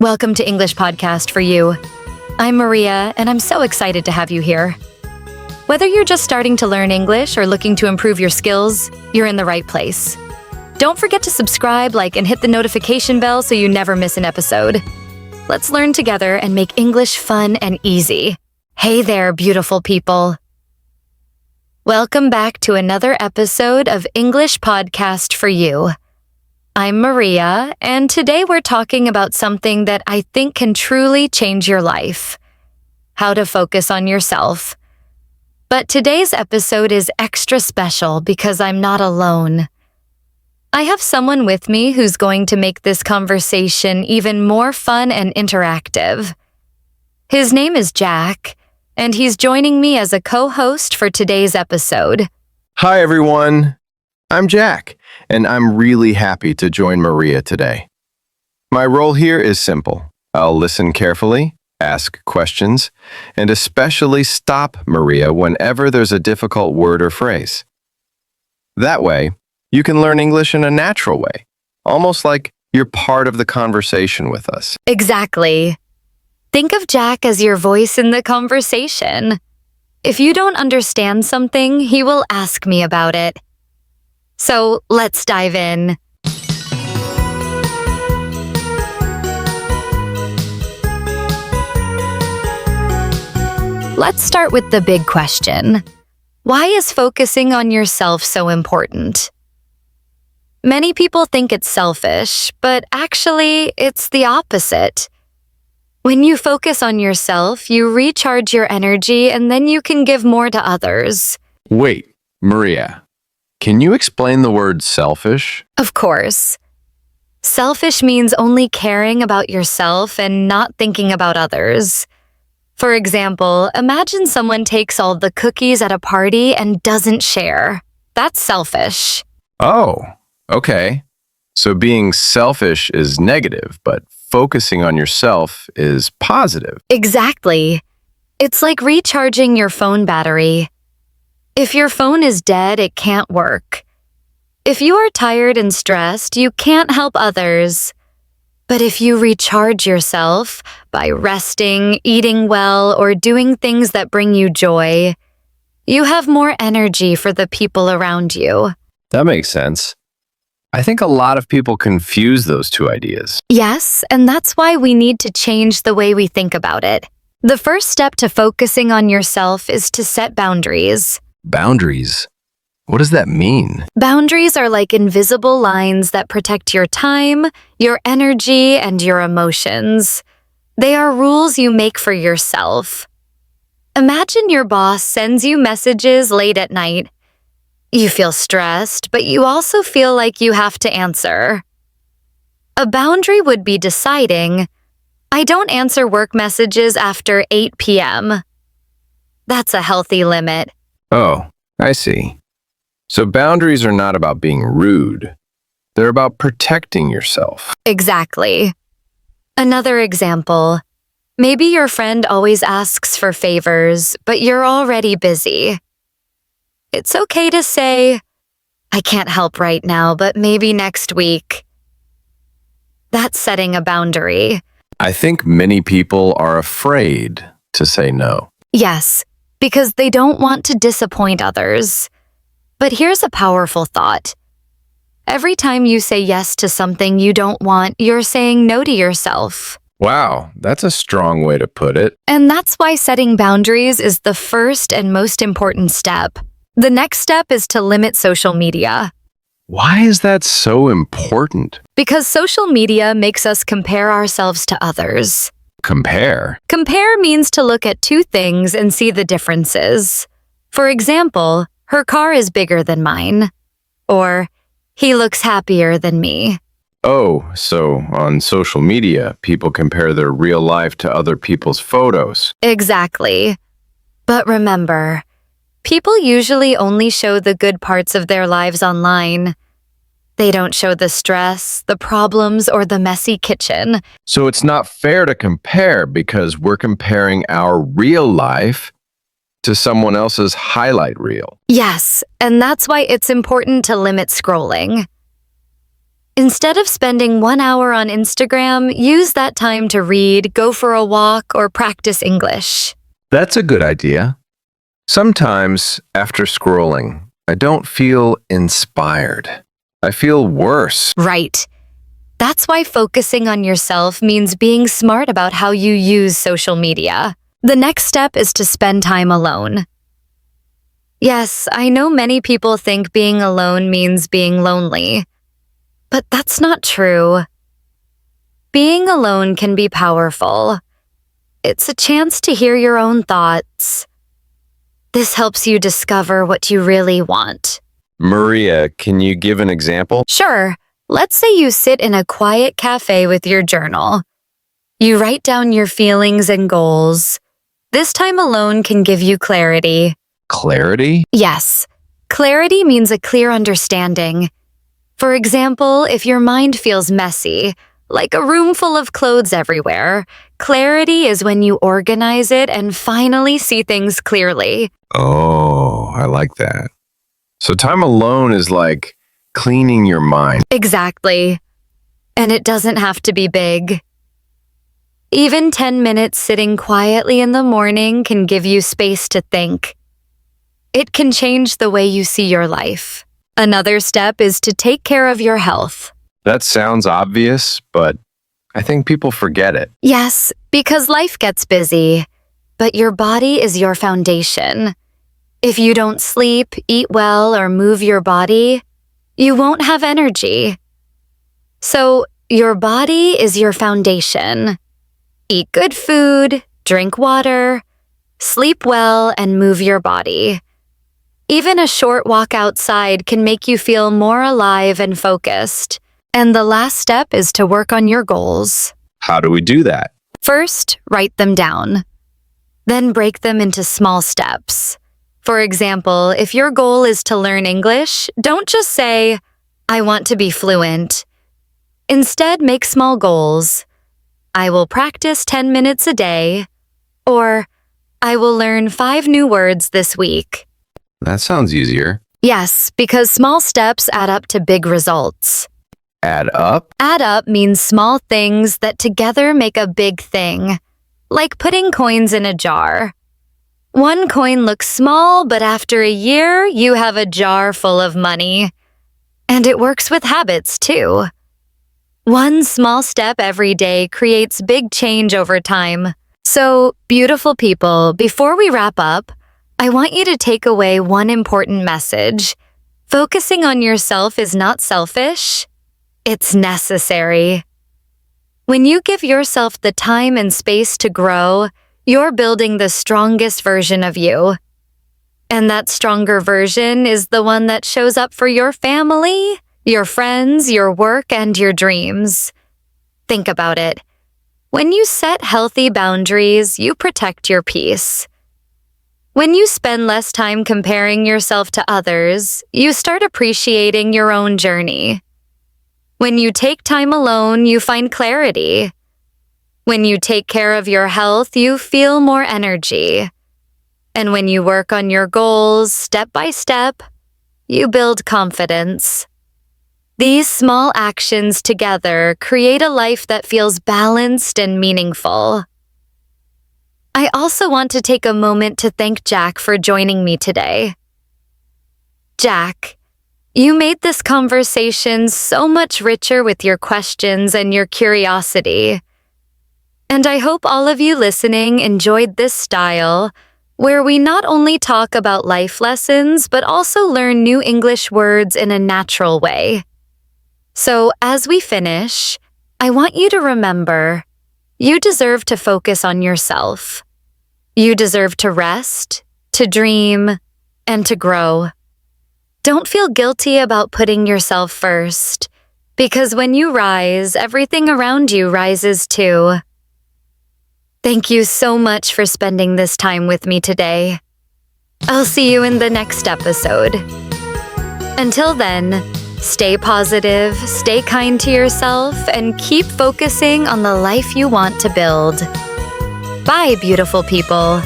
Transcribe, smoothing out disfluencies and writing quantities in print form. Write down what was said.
Welcome to English Podcast for You. I'm Maria, and I'm so excited to have you here. Whether you're just starting to learn English or looking to improve your skills, you're in the right place. Don't forget to subscribe, like, and hit the notification bell so you never miss an episode. Let's learn together and make English fun and easy. Hey there, beautiful people. Welcome back to another episode of English Podcast for You. I'm Maria, and today we're talking about something that I think can truly change your life: how to focus on yourself. But today's episode is extra special because I'm not alone. I have someone with me who's going to make this conversation even more fun and interactive. His name is Jack, and he's joining me as a co-host for today's episode. Hi, everyone. I'm Jack, and I'm really happy to join Maria today. My role here is simple. I'll listen carefully, ask questions, and especially stop Maria whenever there's a difficult word or phrase. That way, you can learn English in a natural way, almost like you're part of the conversation with us. Exactly. Think of Jack as your voice in the conversation. If you don't understand something, he will ask me about it. So let's dive in. Let's start with the big question. Why is focusing on yourself so important? Many people think it's selfish, but actually, it's the opposite. When you focus on yourself, you recharge your energy and then you can give more to others. Wait, Maria, can you explain the word selfish? Of course. Selfish means only caring about yourself and not thinking about others. For example, imagine someone takes all the cookies at a party and doesn't share. That's selfish. Oh, okay. So being selfish is negative, but focusing on yourself is positive. Exactly. It's like recharging your phone battery. If your phone is dead, it can't work. If you are tired and stressed, you can't help others. But if you recharge yourself by resting, eating well, or doing things that bring you joy, you have more energy for the people around you. That makes sense. I think a lot of people confuse those two ideas. Yes, and that's why we need to change the way we think about it. The first step to focusing on yourself is to set boundaries. Boundaries? What does that mean? Boundaries are like invisible lines that protect your time, your energy, and your emotions. They are rules you make for yourself. Imagine your boss sends you messages late at night. You feel stressed, but you also feel like you have to answer. A boundary would be deciding, I don't answer work messages after 8 p.m. That's a healthy limit. Oh, I see. So boundaries are not about being rude. They're about protecting yourself. Exactly. Another example. Maybe your friend always asks for favors, but you're already busy. It's okay to say, I can't help right now, but maybe next week. That's setting a boundary. I think many people are afraid to say no. Yes, because they don't want to disappoint others. But here's a powerful thought. Every time you say yes to something you don't want, you're saying no to yourself. Wow, that's a strong way to put it. And that's why setting boundaries is the first and most important step. The next step is to limit social media. Why is that so important? Because social media makes us compare ourselves to others. Compare? Compare means to look at two things and see the differences. For example, her car is bigger than mine. Or, he looks happier than me. Oh, so on social media, people compare their real life to other people's photos. Exactly. But remember, people usually only show the good parts of their lives online. They don't show the stress, the problems, or the messy kitchen. So it's not fair to compare because we're comparing our real life to someone else's highlight reel. Yes, and that's why it's important to limit scrolling. Instead of spending 1 hour on Instagram, use that time to read, go for a walk, or practice English. That's a good idea. Sometimes, after scrolling, I don't feel inspired. I feel worse. Right. That's why focusing on yourself means being smart about how you use social media. The next step is to spend time alone. Yes, I know many people think being alone means being lonely, but that's not true. Being alone can be powerful. It's a chance to hear your own thoughts. This helps you discover what you really want. Maria, can you give an example? Sure. Let's say you sit in a quiet cafe with your journal. You write down your feelings and goals. This time alone can give you clarity. Clarity? Yes. Clarity means a clear understanding. For example, if your mind feels messy, like a room full of clothes everywhere, clarity is when you organize it and finally see things clearly. Oh, I like that. So time alone is like cleaning your mind. Exactly. And it doesn't have to be big. Even 10 minutes sitting quietly in the morning can give you space to think. It can change the way you see your life. Another step is to take care of your health. That sounds obvious, but I think people forget it. Yes, because life gets busy, but your body is your foundation. If you don't sleep, eat well, or move your body, you won't have energy. So, your body is your foundation. Eat good food, drink water, sleep well, and move your body. Even a short walk outside can make you feel more alive and focused. And the last step is to work on your goals. How do we do that? First, write them down. Then break them into small steps. For example, if your goal is to learn English, don't just say, "I want to be fluent." Instead, make small goals. I will practice 10 minutes a day, or I will learn 5 new words this week. That sounds easier. Yes, because small steps add up to big results. Add up? Add up means small things that together make a big thing, like putting coins in a jar. One coin looks small, but after a year, you have a jar full of money. And it works with habits, too. One small step every day creates big change over time. So, beautiful people, before we wrap up, I want you to take away one important message. Focusing on yourself is not selfish. It's necessary. When you give yourself the time and space to grow, you're building the strongest version of you. And that stronger version is the one that shows up for your family, your friends, your work, and your dreams. Think about it. When you set healthy boundaries, you protect your peace. When you spend less time comparing yourself to others, you start appreciating your own journey. When you take time alone, you find clarity. When you take care of your health, you feel more energy. And when you work on your goals step by step, you build confidence. These small actions together create a life that feels balanced and meaningful. I also want to take a moment to thank Jack for joining me today. Jack, you made this conversation so much richer with your questions and your curiosity. And I hope all of you listening enjoyed this style, where we not only talk about life lessons, but also learn new English words in a natural way. So, as we finish, I want you to remember, you deserve to focus on yourself. You deserve to rest, to dream, and to grow. Don't feel guilty about putting yourself first, because when you rise, everything around you rises too. Thank you so much for spending this time with me today. I'll see you in the next episode. Until then, stay positive, stay kind to yourself, and keep focusing on the life you want to build. Bye, beautiful people.